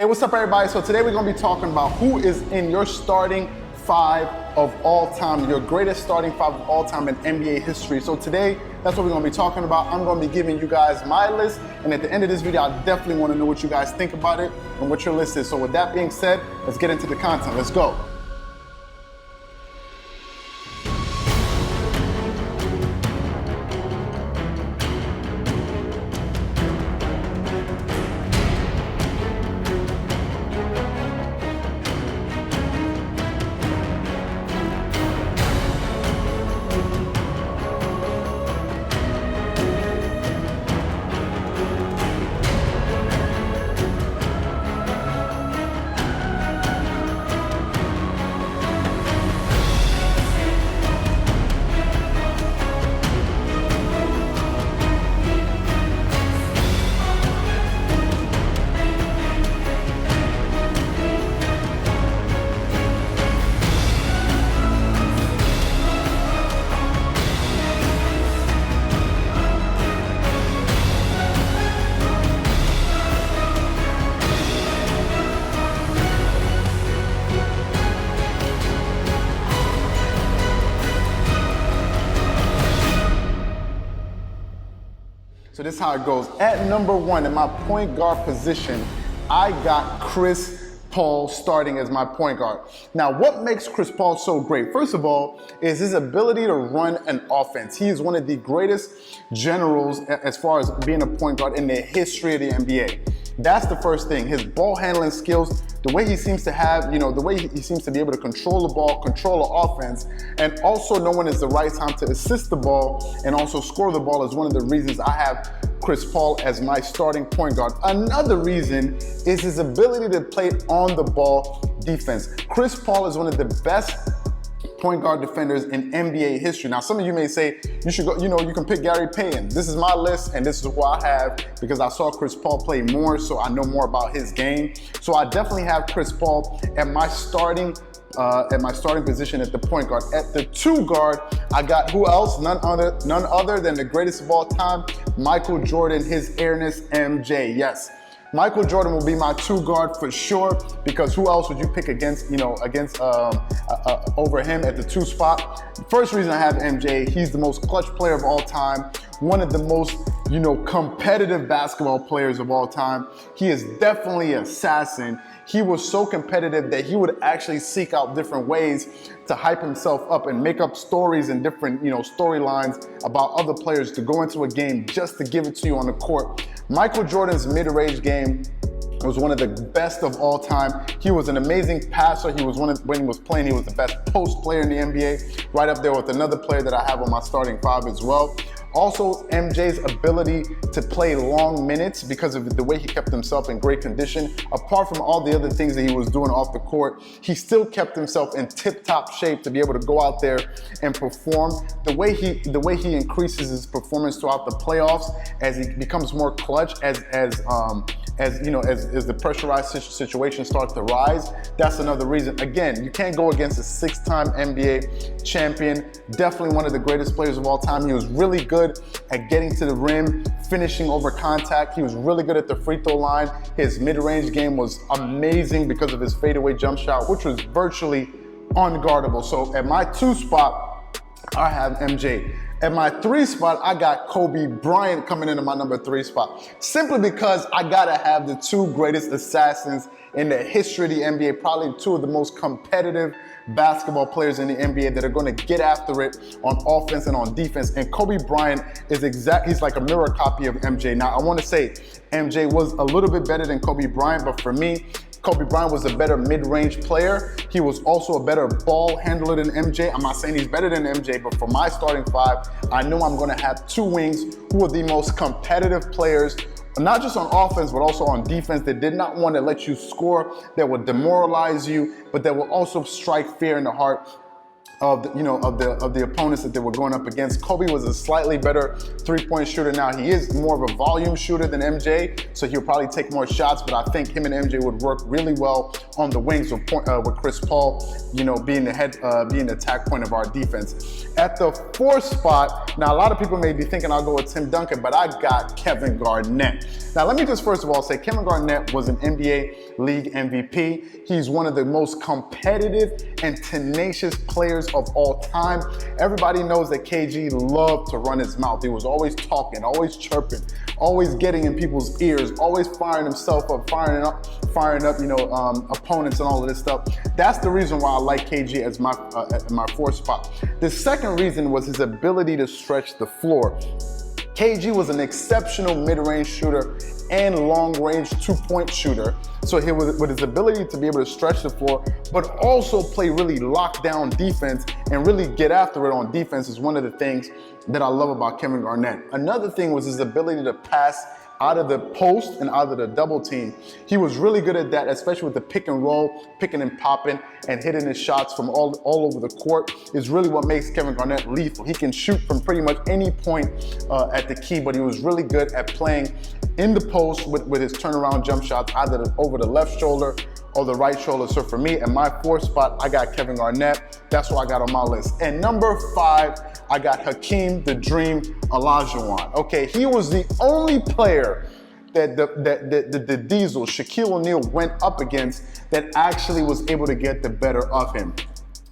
Hey, what's up everybody? So today we're gonna be talking about who is in your starting five of all time, your greatest starting five of all time in NBA history. So today, that's what we're gonna be talking about. I'm gonna be giving you guys my list, and at the end of this video, I definitely wanna know what you guys think about it and what your list is. So with that being said, let's get into the content, let's go. So this is how it goes. At number one, in my point guard position, I got Chris Paul starting as my point guard. Now, what makes Chris Paul so great? First of all, is his ability to run an offense. He is one of the greatest generals as far as being a point guard in the history of the NBA. That's the first thing. His ball handling skills, the way he seems to have, the way he seems to be able to control the ball, control the offense, and also know when it's the right time to assist the ball and also score the ball is one of the reasons I have Chris Paul as my starting point guard. Another reason is his ability to play on the ball defense. Chris Paul is one of the best point guard defenders in NBA history. Now, some of you may say, you should go, you can pick Gary Payton. This is my list, and this is what I have because I saw Chris Paul play more, so I know more about his game. So I definitely have Chris Paul at my starting position at the point guard. At the two guard, I got who else? None other than the greatest of all time, Michael Jordan, his airness MJ. Yes. Michael Jordan will be my two guard for sure, because who else would you pick against over him at the two spot? First reason I have MJ, he's the most clutch player of all time, one of the most, competitive basketball players of all time. He is definitely an assassin. He was so competitive that he would actually seek out different ways to hype himself up and make up stories and different, storylines about other players to go into a game just to give it to you on the court. Michael Jordan's mid-range game was one of the best of all time. He was an amazing passer. When he was playing, he was the best post player in the NBA, right up there with another player that I have on my starting five as well. Also, MJ's ability to play long minutes because of the way he kept himself in great condition. Apart from all the other things that he was doing off the court, he still kept himself in tip-top shape to be able to go out there and perform. The way he increases his performance throughout the playoffs as he becomes more clutch, as the pressurized situation starts to rise, that's another reason. Again, you can't go against a six-time NBA champion, definitely one of the greatest players of all time. He was really good at getting to the rim, finishing over contact. He was really good at the free throw line. His mid-range game was amazing because of his fadeaway jump shot, which was virtually unguardable. So at my two spot, I have MJ. At my three spot, I got Kobe Bryant coming into my number three spot, simply because I gotta have the two greatest assassins in the history of the NBA, probably two of the most competitive basketball players in the NBA that are going to get after it on offense and on defense. And Kobe Bryant is he's like a mirror copy of MJ. Now, I want to say MJ was a little bit better than Kobe Bryant, but for me, Kobe Bryant was a better mid-range player. He was also a better ball handler than MJ. I'm not saying he's better than MJ, but for my starting five, I know I'm going to have two wings who are the most competitive players, not just on offense, but also on defense, that did not want to let you score, that would demoralize you, but that will also strike fear in the heart of the opponents that they were going up against. Kobe was a slightly better three-point shooter. Now he is more of a volume shooter than MJ, so he'll probably take more shots. But I think him and MJ would work really well on the wings with Chris Paul, being the attack point of our defense. At the fourth spot, now a lot of people may be thinking I'll go with Tim Duncan, but I got Kevin Garnett. Now let me just first of all say Kevin Garnett was an NBA League MVP. He's one of the most competitive and tenacious players of all time. Everybody knows that KG loved to run his mouth. He was always talking, always chirping, always getting in people's ears, always firing himself up, firing up, opponents and all of this stuff. That's the reason why I like KG as my fourth spot. The second reason was his ability to stretch the floor. KG was an exceptional mid-range shooter and long-range two-point shooter. So with his ability to be able to stretch the floor, but also play really lockdown defense and really get after it on defense is one of the things that I love about Kevin Garnett. Another thing was his ability to pass out of the post and out of the double team. He was really good at that, especially with the pick and roll, picking and popping and hitting his shots from all over the court is really what makes Kevin Garnett lethal. He can shoot from pretty much any point at the key, but he was really good at playing in the post with his turnaround jump shots, either over the left shoulder or the right shoulder. So for me, at my fourth spot, I got Kevin Garnett. That's what I got on my list. And number 5, I got Hakeem the Dream Olajuwon. Okay, he was the only player that the Diesel, Shaquille O'Neal, went up against that actually was able to get the better of him.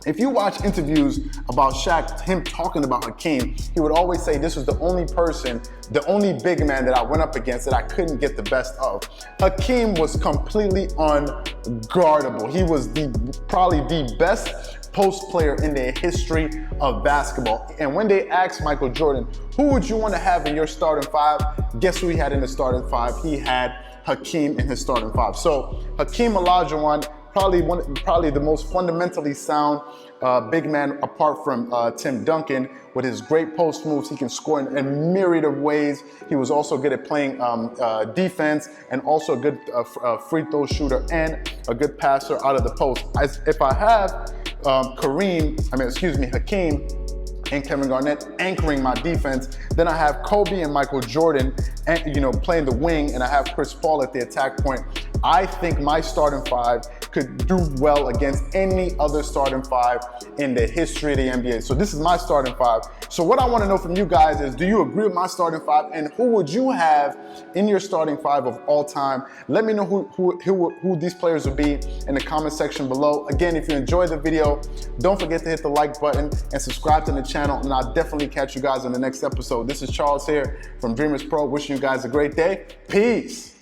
If you watch interviews about Shaq, him talking about Hakeem, he would always say this was the only person, the only big man that I went up against that I couldn't get the best of. Hakeem was completely unguardable. He was probably the best post player in the history of basketball. And when they asked Michael Jordan, who would you want to have in your starting 5? Guess who he had in the starting 5? He had Hakeem in his starting 5. So Hakeem Olajuwon, probably the most fundamentally sound big man apart from Tim Duncan. With his great post moves, he can score in a myriad of ways. He was also good at playing defense and also a good free throw shooter and a good passer out of the post. If I have Hakeem and Kevin Garnett anchoring my defense, then I have Kobe and Michael Jordan playing the wing, and I have Chris Paul at the attack point. I think my starting 5 could do well against any other starting 5 in the history of the NBA. So this is my starting 5. So what I want to know from you guys is, do you agree with my starting 5, and who would you have in your starting 5 of all time? Let me know who these players would be in the comment section below. Again, if you enjoyed the video, don't forget to hit the like button and subscribe to the channel, and I'll definitely catch you guys on the next episode. This is Charles here from Dreamers Pro, wishing you guys a great day. Peace.